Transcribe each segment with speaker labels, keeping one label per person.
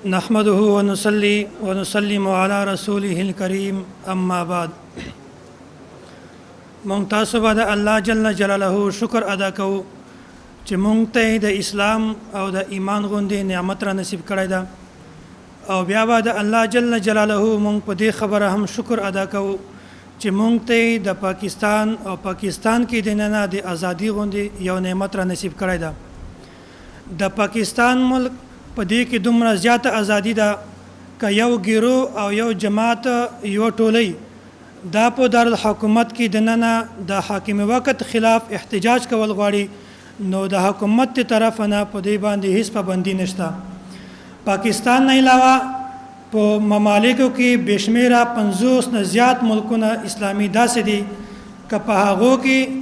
Speaker 1: نحمده ونصلي ونسلم على رسوله الكريم اما بعد مونږ تاسو باندې الله جل جلاله شکر ادا کوو چې مونږ ته د اسلام او د ایمان غوندې نعمت را نصیب کړی ده او بیا به د الله جل جلاله مونږ په دې خبره هم شکر ادا کوو چې مونږ ته د پاکستان او پاکستان کې د نن د ازادي غوندې یو نعمت را نصیب کړی ده د پاکستان ملک په دې کې دومره زیاته ازادي ده که یو ګیرو او یو جماعت یو ټولۍ دا په دارالحکومت کې دننه د حاکم وقت خلاف احتجاج کول غواړي نو د حکومت ته طرف نه په دې باندې هیڅ پابندي نشته پاکستان نه علاوه په ممالکو کې بشمیره 50 نه زیات ملکونه اسلامي داسې دي که په هغو کې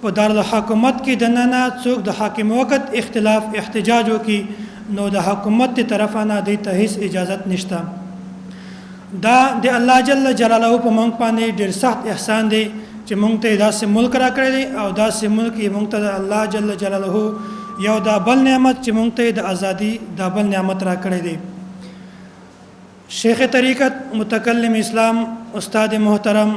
Speaker 1: په دارالحکومت کې دننه څوک د حاکم وقت اختلاف احتجاج وکړي نو د حکومت ته طرف نه د ته هیڅ اجازه نشته دا د الله جل جلاله په مونږ باندې ډېر سخت احسان دی چې مونږ ته داسې ملک را کړی دی او داسې ملک یې مونږ ته الله جل جلاله یو دا بل نعمت چې مونږ ته د ازادي دا بل نعمت را کړی دی شیخ طریقت متکلم اسلام استاد محترم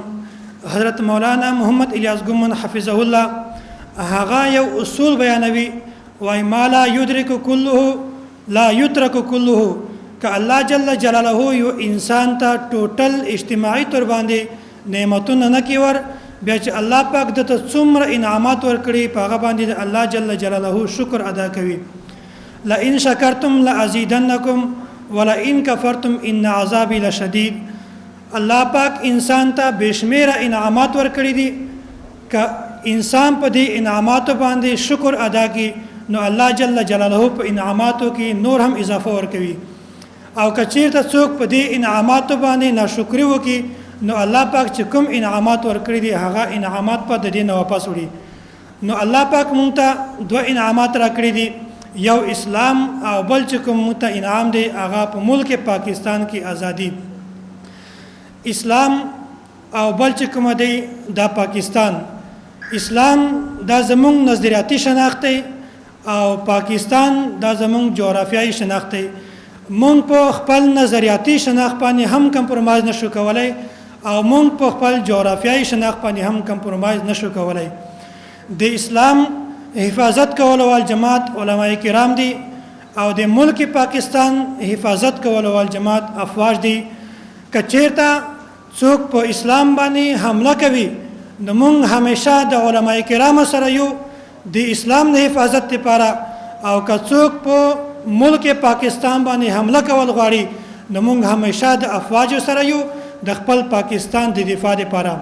Speaker 1: حضرت مولانا محمد الیاس گمن حفظه الله هغه یو اصول بیانوي وای ما لا یدرک كله لا یترک كله که الله جل جلاله یو انسان ته ټوټل اجتماعي تور باندې نعمتونه نه کیور بیا چې الله پاک دته څومره انعامات ورکړي په هغه باندې الله جل جلاله شکر ادا کوي لئن شکرتم لازیدنکم ولئن کفرتم ان عذابی لشدید الله پاک انسان ته بشمیره انعامات ورکړي دي که انسان په دې انعاماتو باندې شکر ادا کوي نو الله جل جلاله په انعاماتو کې نور هم اضافه ورکوي او که چیرته څوک په دې انعاماتو باندې ناشکری وکړي نو الله پاک چې کوم انعامات ورکړي دي هغه انعامات په د دې نه واپس وړي نو الله پاک مونږ ته دوه انعامات راکړي دي یو اسلام او بل چې کوم مونږ ته انعام دی هغه په ملک پاکستان کې ازادي اسلام او بل چې کوم دی د پاکستان اسلام دا زمونږ نظریاتي شناخت دی او پاکستان دا زمونږ جغرافیایي شناخت دی مونږ په خپل نظریاتي شناخت باندې هم کمپرمایز نشو کولای او مونږ په خپل جغرافیایي شناخت باندې هم کمپرمایز نشو کولای د اسلام حفاظت کول ول جماعت علماء کرام دي او د ملک پاکستان حفاظت کول ول جماعت افواج دي کچیرته څوک په اسلام باندې حمله کوي نو مونږ همیشه د علماء کرام سره یو د اسلام د حفاظت لپاره او که څوک په ملک پاکستان باندې حمله کول غواړي نو موږ همیشه د افواج سره یو د خپل پاکستان د دفاع لپاره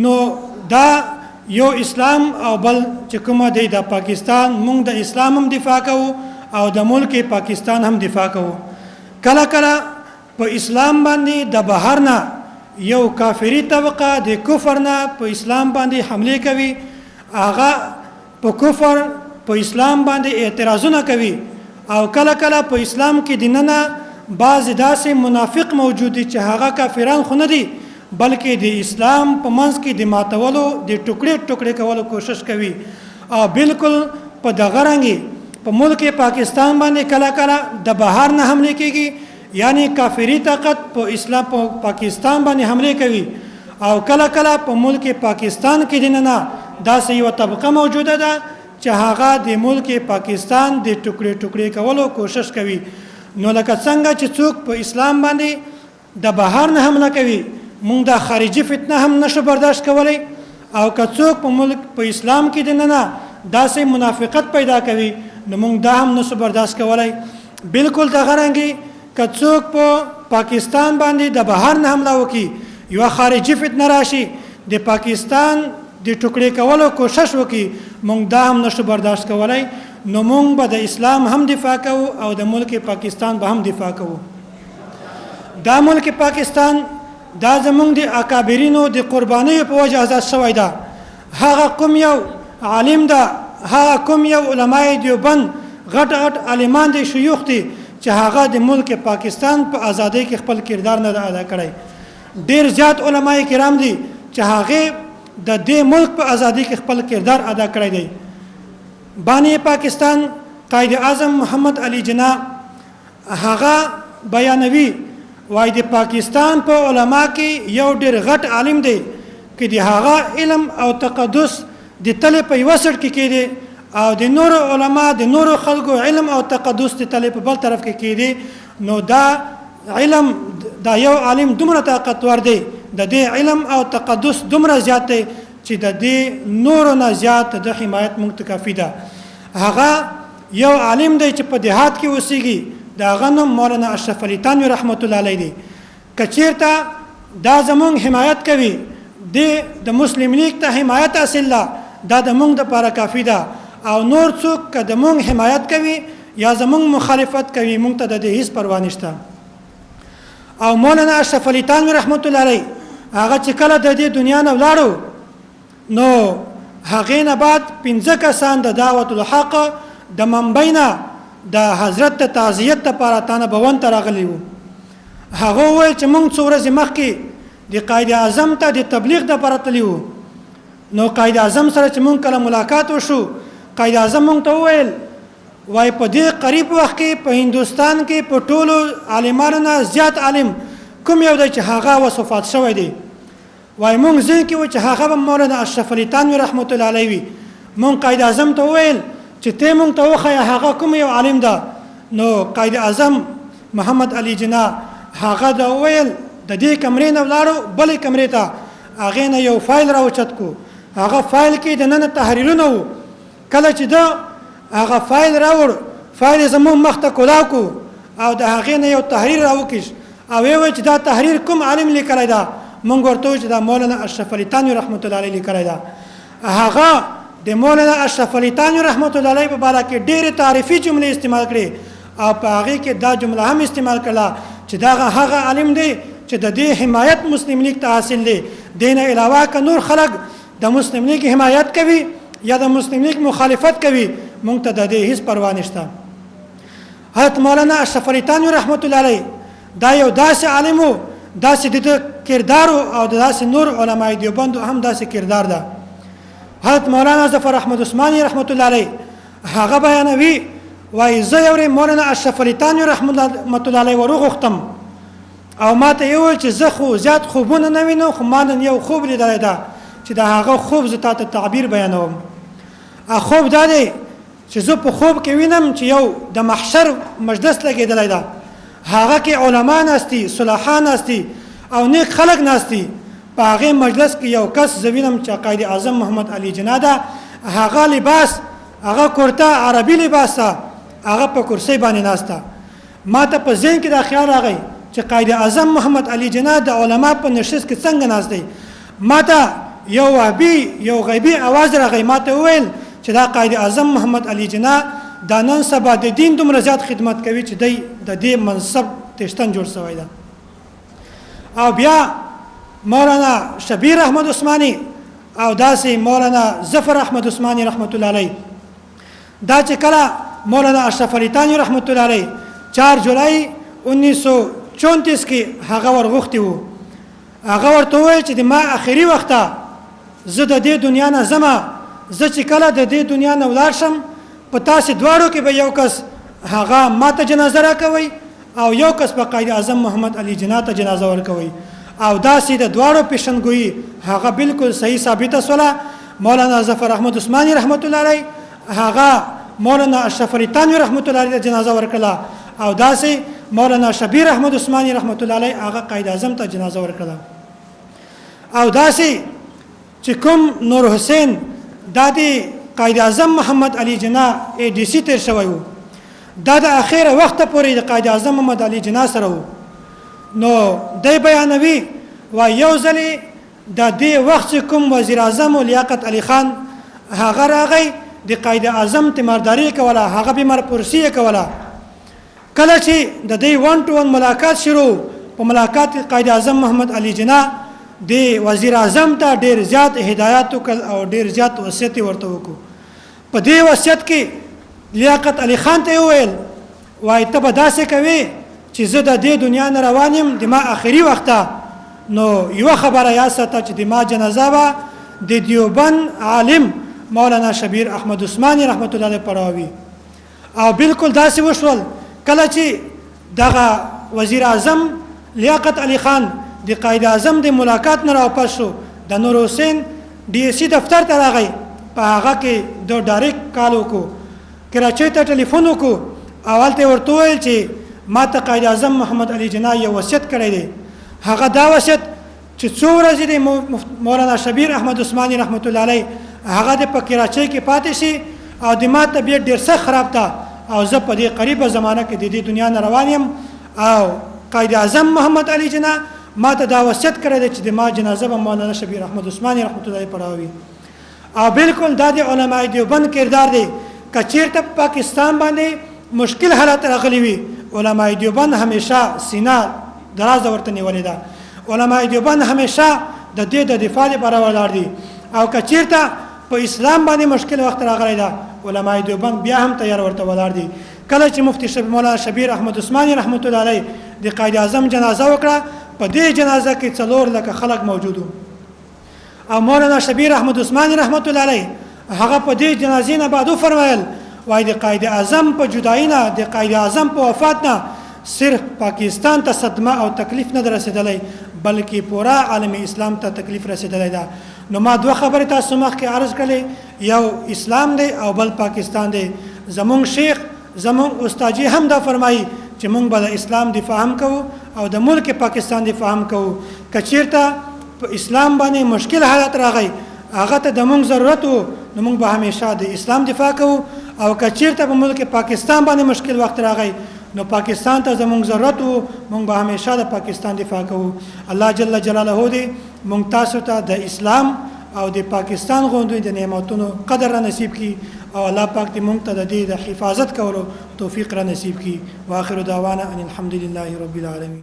Speaker 1: نو دا یو اسلام او بل چې کومه دی د پاکستان موږ د اسلام هم دفاع کوو او د ملک پاکستان هم دفاع کوو کله کله په اسلام باندې د بهر نه یو کافری طبقه د کفر نه په اسلام باندې حمله کوي هغه په کفر په اسلام باندې اعتراضونه کوي او کله کله په اسلام کې دیننه بعض داسې منافق موجود دي چې هغه کافران خو نه دي بلکې د اسلام په منځ کې د ماتولو د ټوکړې ټوکړې کولو کوشش کوي او بالکل په دغه رنګي په ملک پاکستان باندې کله کله د بهر نه حمله کیږي یعنی کافری طاقت په اسلام په پاکستان باندې حمله کوي او کله کله په ملک پاکستان کې دیننه داسې یو طبقه موجوده ده چې هغه د ملک پاکستان د ټوکړې ټوکړې کولو کوشش کوي نو لکه څنګه چې څوک په اسلام باندې د بهر نه حمله کوي موږ د خارجي فتنه هم نشو برداشت کولای او که څوک په ملک په اسلام کې دننه داسې منافقت پیدا کوي نو موږ دا هم نشو برداشت کولای بالکل د غرانګي که څوک په پاکستان باندې د بهر نه حمله وکړي یو خارجي فتنه راشي د پاکستان د ټوکړې کولو کوشش وکړي مونږ دا هم نشو برداشت کولای نو مونږ به د اسلام هم دفاع کوو او د ملک پاکستان به هم دفاع کوو دا ملک پاکستان دا زمونږ د اکابرینو د قربانیو په وجه آزاد شوی ده هغه کوم یو عالم ده هغه کوم یو علماء دیوبند غټ غټ عالمان دي شيوخ دي چې هغه د ملک پاکستان په ازادۍ کې خپل کردار نه ادا کړی ډیر زیات علماء کرام دي چې هغه د دې ملک په ازادۍ کې خپل کردار ادا کړی دی بانی پاکستان قائد اعظم محمد علی جناح هغه بیانوي وای د پاکستان په علما کې یو ډېر غټ عالم دی چې د هغه علم او تقدس د تل په یو سر کې کېږي او د نور علما د نور خلکو علم او تقدس د تل په بل طرف کې کېږي نو دا علم دا یو عالم دومره طاقتور دی د دې علم او تقدس دومره زیات دی چې د دې نور نه زیات د حمایت مونږ ته کافي ده هغه یو عالم دی چې په دیهات کې اوسېږي دا غنم مولانا اشرف علي تانوي رحمت الله علیه دی کچیرته دا زمونږ حمایت کوي د مسلم لیگ ته حمایت حاصل ده دا د مونږ لپاره کافي ده او نور څوک که د مونږ حمایت کوي یا زمونږ مخالفت کوي مونږ ته د دې هیڅ پروا نشته او مولانا اشرف علي تانوي رحمت الله علیه هغه چې کله د دې دنیا نه ولاړو نو هغې نه بعد 15 کسان د دعوت الحق د منبع نه د حضرت ته تعزیت لپاره تانه بون ته راغلی وو هغه وویل چې موږ څو ورځې مخکې د قائد اعظم ته د تبلیغ دپاره تللي وو نو قائد اعظم سره چې موږ کله ملاقات وشو قائد اعظم موږ ته وویل وای په دې قریب وخت کې په هندوستان کې په ټولو عالمانو نه زیات عالم کوم یو دی چې هغه وصفات شوی دی وای موږ ځین کې و چې هغه به مولانا اشرف علي تانوي رحمت الله علیه وي موږ قائد اعظم ته وویل چې ته مونږ ته وښیه هغه کوم یو عالم ده نو قائد اعظم محمد علي جناح هغه دا وویل د دې کمرې نه ولاړو بلې کمرې ته هغې نه یو فایل راوچت کو هغه فایل کې د نن تحریرونه وو کله چې ده هغه فایل راوړ فایل یې زموږ مخ ته کولاو کو او د هغې نه یو تحریر راوکیش او ویې ویل چې دا تحریر کوم عالم لیکلی ده مونږ ورته وویل چې دا مولانا اشرف علي تانوي رحمت الله علیه لیکلی ده هغه د مولانا اشرف علي تانوي رحمت الله علیه په باره کې ډېرې تعریفي جملې استعمال کړې او په هغې کې دا جمله هم استعمال کړله چې دغه هغه عالم دی چې د دې حمایت مسلم لیگ ته حاصل دی دې نه علاوه که نور خلک د مسلم لیگ حمایت کوي یا د مسلم لیگ مخالفت کوي مونږ ته د دې هیڅ پروا نشته حضرت مولانا اشرف علي تانوي رحمت الله علیه دا یو داسې عالم و داسې د کردار او داسې نور علماء دیوبندو هم داسې کردار ده حضرت مولانا ظفر احمد عثماني رحمت الله علیه هغه بیانوي وایي زه یو مولانا اشرف علي تانوي رحمت الله علیه وروغوښتم او ما ته یې وویل چې زه خو زیات خوبونه نه وینم خو ما نن یو خوب لیدلی ده چې د هغه خوب زه تا ته تعبیر بیانوم خوب دا دی چې زه په خوب کې وینم چې یو د محشر مجلس لګېدلی ده هغه کې علما ناستي صلاحان ناستي او نیک خلک ناستي په هغې مجلس کې یو کس زه وینم چې قائد اعظم محمد علي جناح ده هغه لباس هغه کرته عربي لباس ده هغه په کرسۍ باندې ناسته ما ته په ذهن کې دا خیال راغی چې قائد اعظم محمد علي جناح د علما په نشست کې څنګه ناست دی ما ته یو وهبي یو غیبي اواز راغی ما ته وویل چې دا قائد اعظم محمد علي جناح دا نن سبا د دین دومره زیات خدمت کوي چې دی د دې منصب تشتن جوړ شوی ده او بیا مولانا شبیر احمد عثماني او داسې مولانا ظفر احمد عثماني رحمت الله علیه دا چې کله مولانا اشرف علي تانوي رحمت الله علیه 4 جولای 1934 کې هغه ورغوښتي وو هغه ورته وویل چې د ما اخري وخته زه د دې دنیا نه ځمه زه چې کله د دې دنیا نه ولاړ شم په تاسې دواړو کې به یو کس هغه ما ته جنازه راکوئ او یو کس په قائد اعظم محمد علي جناح ته جنازه ورکوئ او داسې د دواړو پیشنګویي هغه بالکل صحیح ثابته شوله مولانا ظفر احمد عثماني رحمت الله علیه هغه مولانا اشرف علي تانوي رحمت الله علیه ته جنازه ورکړه او داسې مولانا شبیر احمد عثماني رحمت الله علیه هغه قائد اعظم ته جنازه ورکړه او داسې چې کوم نور حسین دا د قائد اعظم محمد علي جناح ADC تیر شوی و دا د اخیره وخته پورې د قائد اعظم محمد علي جناح سره و نو دی بیانوي و یو ځلې د دې وخت کوم وزیر اعظم لیاقت علي خان هغه راغی د قائد اعظم تیمارداري کوله هغه بیمار پرسي کوله کله چې د دې 1 to 1 ملاقات شروع په ملاقات قائد اعظم محمد علي جناح د وزیر اعظم ته ډیر زیات هدایت او ډیر زیات وصیت ورته وکړو په دې وصیت کې لیاقت علي خان ته وویل وای ته به داسې کوي چې زه د دې دنیا نه روان یم د ما آخري وخته نو یوه خبره یاد ساته چې د ما جنازه به د دیوبند عالم مولانا شبیر احمد عثماني رحمت الله علیه پړاوي او بالکل داسې وشول کله چې دغه وزیر اعظم لیاقت علی خان د قائد اعظم د ملاقات نه راوپس شو د نور حسین ډي سي دفتر ته راغی په هغه کې د ډایرکټ کال وکړو کراچۍ ته ټلیفون وکړو اول ته ورته وویل چې ما ته قائد اعظم محمد علي جناح یو وصیت کړی دی هغه دا وصیت چې څو ورځې د مولانا شبیر احمد عثماني رحمت الله علیه هغه د په کراچۍ کې پاتې شي او د ما طبیعت ډېر سخت خراب ده او زه په دې قریبه زمانه کې د دې دنیا نه روان یم او قائد اعظم محمد علي جناح ما ته دا وصیت کړی دی چې د ما جنازه به مولانا شبیر احمد عثماني رحمت الله علیه پڑھاوي او بالکل دا د علماء دیوبند کردار دی که چیرته پاکستان باندې مشکل حالات راغلی وي علماء دیوبند همیشه سینه دراز ورته نیولې ده علماء دیوبند همیشه د دې د دفاع لپاره ولاړ دي او که چیرته په اسلام باندې مشکل وخت راغلی ده علماء دیوبند بیا هم تیار ورته ولاړ دي کله چې مفتی مولانا شبیر احمد عثماني رحمت الله علیه د قائد اعظم جنازه وکړه په دې جنازه کې 4 لکه خلک موجود وو او مولانا شبیر احمد عثماني رحمت الله علیه هغه په دې جنازې نه بعد فرمایل وای د قائد اعظم په جدای نه د قائد اعظم په وفات نه صرف پاکستان ته صدمه او تکلیف نه رسیدلی بلکې پورا عالم اسلام ته تکلیف رسیدلی ده نو ما دوه خبرې تاسو مخکې عرض کړلې یو اسلام دی او بل پاکستان دی زمونږ شیخ زمونږ استاد هم دا فرمایي چې مونږ به د اسلام دفاع هم کوو او د ملک پاکستان دفاع هم کوو که چیرته په اسلام باندې مشکل حالات راغی هغه ته د مونږ ضرورت وو نو مونږ به همیشه د اسلام دفاع کوو او که چیرته په ملک پاکستان باندې مشکل وخت راغی نو پاکستان ته زمونږ ضرورت وو مونږ به همیشه د پاکستان دفاع کوو الله جل جلاله دې مونږ تاسو ته د اسلام او د پاکستان غوندوی د نعمتونو قدر را نصیب کی او الله پاک دې مونږ ته د دې د حفاظت کولو توفیق را نصیب کی واخر دعوانا ان الحمد لله رب العالمین